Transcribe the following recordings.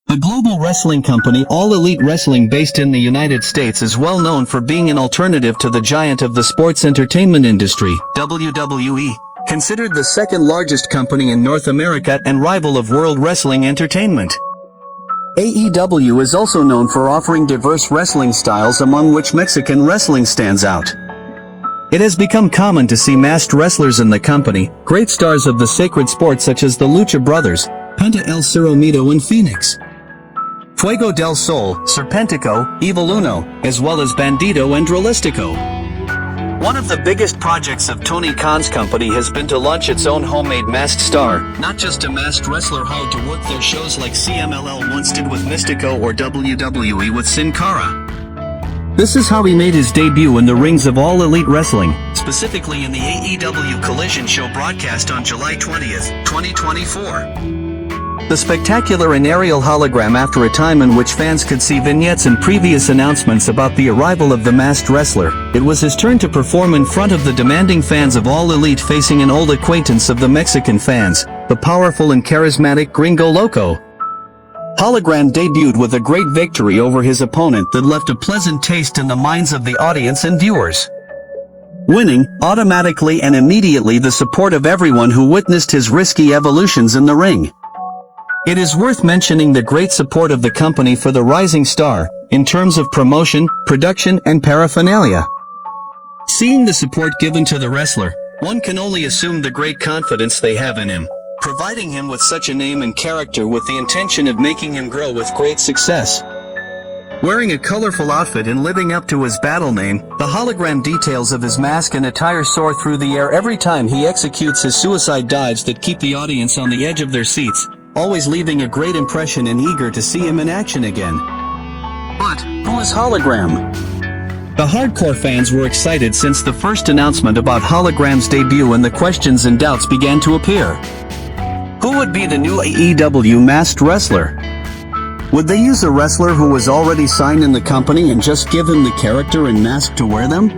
The global wrestling company All Elite Wrestling based in the United States is well known for being an alternative to the giant of the sports entertainment industry, WWE. Considered the second largest company in North America and rival of World Wrestling Entertainment. AEW is also known for offering diverse wrestling styles, among which Mexican wrestling stands out. It has become common to see masked wrestlers in the company, great stars of the sacred sport such as the Lucha Brothers, Penta El Cero Miedo and Phoenix, Fuego del Sol, Serpentico, Evil Uno, as well as Bandito and Drolistico. One of the biggest projects of Tony Khan's company has been to launch its own homemade masked star, not just a masked wrestler hired to work their shows like CMLL once did with Mystico or WWE with Sin Cara. This is how he made his debut in the rings of All Elite Wrestling, specifically in the AEW Collision show broadcast on July 20th, 2024. The spectacular and aerial hologram after a time in which fans could see vignettes and previous announcements about the arrival of the masked wrestler, it was his turn to perform in front of the demanding fans of All Elite, facing an old acquaintance of the Mexican fans, the powerful and charismatic Gringo Loco. Hologram debuted with a great victory over his opponent that left a pleasant taste in the minds of the audience and viewers, winning, automatically and immediately, the support of everyone who witnessed his risky evolutions in the ring. It is worth mentioning the great support of the company for the rising star, in terms of promotion, production, and paraphernalia. Seeing the support given to the wrestler, one can only assume the great confidence they have in him, providing him with such a name and character with the intention of making him grow with great success. Wearing a colorful outfit and living up to his battle name, the hologram details of his mask and attire soar through the air every time he executes his suicide dives that keep the audience on the edge of their seats, always leaving a great impression and eager to see him in action again. But who is Hologram? The hardcore fans were excited since the first announcement about Hologram's debut, and the questions and doubts began to appear. Who would be the new AEW masked wrestler? Would they use a wrestler who was already signed in the company and just give him the character and mask to wear them?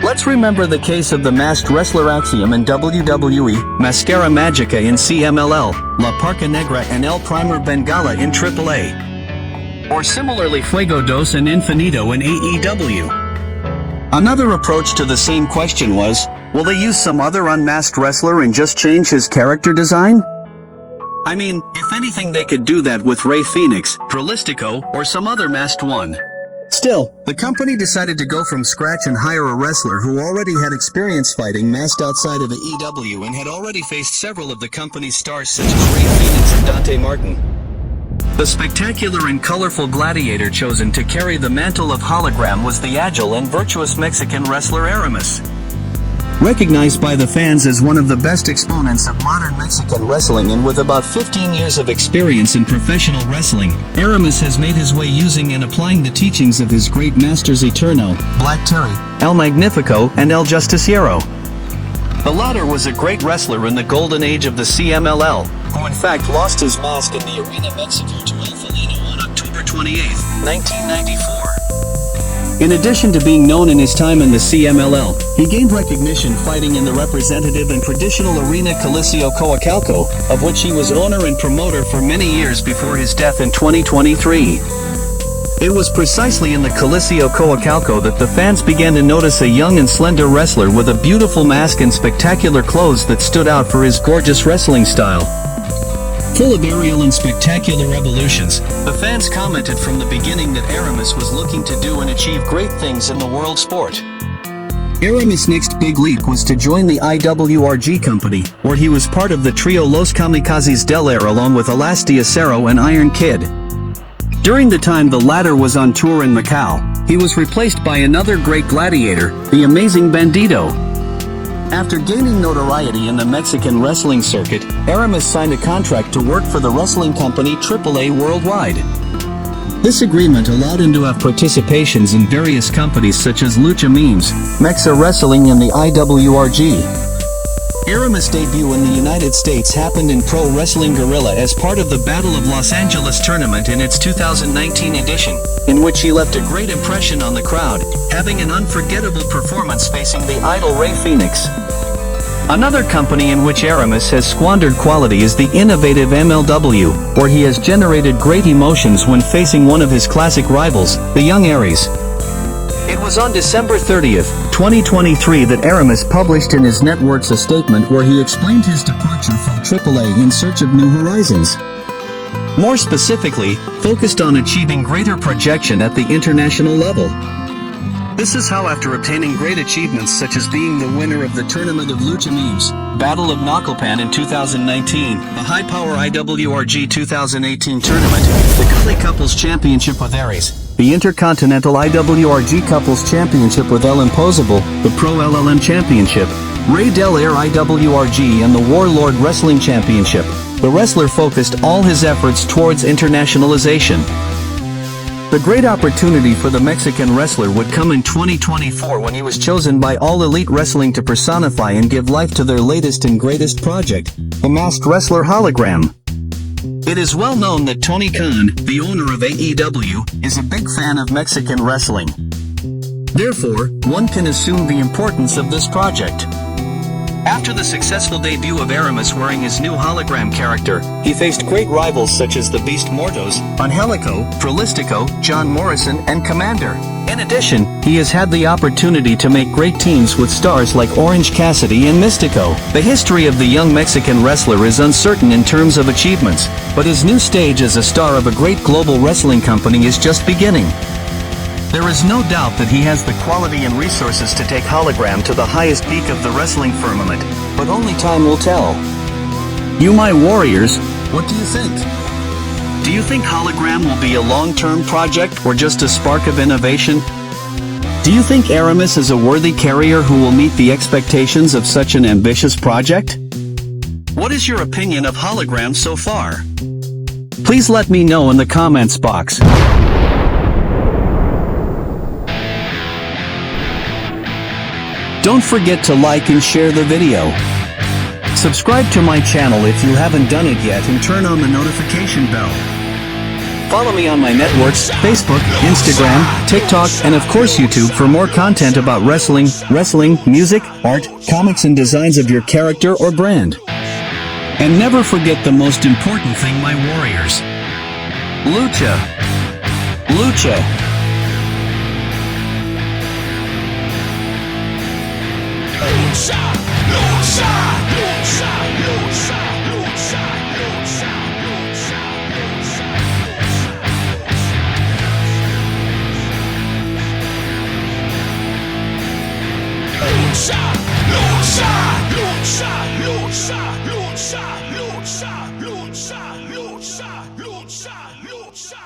Let's remember the case of the masked wrestler Axiom in WWE, Mascara Magica in CMLL, La Parca Negra and El Primer Bengala in AAA. Or similarly Fuego Dos and Infinito in AEW. Another approach to the same question was, will they use some other unmasked wrestler and just change his character design? I mean, if anything, they could do that with Rey Fenix, Drolistico, or some other masked one. Still, the company decided to go from scratch and hire a wrestler who already had experience fighting masked outside of AEW and had already faced several of the company's stars such as Rey Fenix and Dante Martin. The spectacular and colorful gladiator chosen to carry the mantle of Hologram was the agile and virtuous Mexican wrestler Aramis. Recognized by the fans as one of the best exponents of modern Mexican wrestling, and with about 15 years of experience in professional wrestling, Aramis has made his way using and applying the teachings of his great masters Eterno, Black Terry, El Magnifico, and El Justiciero. The latter was a great wrestler in the golden age of the CMLL, who in fact lost his mask in the Arena Mexico to El Felino on October 28, 1994. In addition to being known in his time in the CMLL, he gained recognition fighting in the representative and traditional Arena Coliseo Coacalco, of which he was owner and promoter for many years before his death in 2023. It was precisely in the Coliseo Coacalco that the fans began to notice a young and slender wrestler with a beautiful mask and spectacular clothes that stood out for his gorgeous wrestling style. Full of aerial and spectacular evolutions, the fans commented from the beginning that Aramis was looking to do and achieve great things in the world sport. Aramis' next big leap was to join the IWRG company, where he was part of the trio Los Kamikazes del Air along with Elastia Acero and Iron Kid. During the time the latter was on tour in Macau, he was replaced by another great gladiator, the amazing Bandito. After gaining notoriety in the Mexican wrestling circuit, Aramis signed a contract to work for the wrestling company AAA worldwide. This agreement allowed him to have participations in various companies such as Lucha Memes, Mexa Wrestling and the IWRG. Aramis' debut in the United States happened in Pro Wrestling Guerrilla as part of the Battle of Los Angeles tournament in its 2019 edition, in which he left a great impression on the crowd, having an unforgettable performance facing the idol Rey Fenix. Another company in which Aramis has squandered quality is the innovative MLW, where he has generated great emotions when facing one of his classic rivals, the young Aries. It was on December 30th, 2023 that Aramis published in his networks a statement where he explained his departure from AAA in search of new horizons. More specifically, focused on achieving greater projection at the international level. This is how, after obtaining great achievements such as being the winner of the Tournament of Lucha Memes, Battle of Naucalpan in 2019, the High Power IWRG 2018 Tournament, the Gully Couples Championship with Aries, the Intercontinental IWRG Couples Championship with El Imposable, the Pro LLM Championship, Ray Del Air IWRG and the Warlord Wrestling Championship, the wrestler focused all his efforts towards internationalization. The great opportunity for the Mexican wrestler would come in 2024 when he was chosen by All Elite Wrestling to personify and give life to their latest and greatest project, the masked wrestler Hologram. It is well known that Tony Khan, the owner of AEW, is a big fan of Mexican wrestling. Therefore, one can assume the importance of this project. After the successful debut of Aramis wearing his new hologram character, he faced great rivals such as the Beast Mortos, Angelico, Prolistico, John Morrison, and Commander. In addition, he has had the opportunity to make great teams with stars like Orange Cassidy and Mystico. The history of the young Mexican wrestler is uncertain in terms of achievements, but his new stage as a star of a great global wrestling company is just beginning. There is no doubt that he has the quality and resources to take Hologram to the highest peak of the wrestling firmament, but only time will tell. You my warriors, what do you think? Do you think Hologram will be a long-term project or just a spark of innovation? Do you think Aramis is a worthy carrier who will meet the expectations of such an ambitious project? What is your opinion of Hologram so far? Please let me know in the comments box. Don't forget to like and share the video. Subscribe to my channel if you haven't done it yet and turn on the notification bell. Follow me on my networks, Facebook, Instagram, TikTok, and of course YouTube for more content about wrestling, music, art, comics and designs of your character or brand. And never forget the most important thing, my warriors. Lucha. Lucha. Lucha, lucha, lucha, lucha, lucha, lucha, lucha, lucha, lucha, lucha, lucha, lucha, lucha, lucha, lucha, lucha.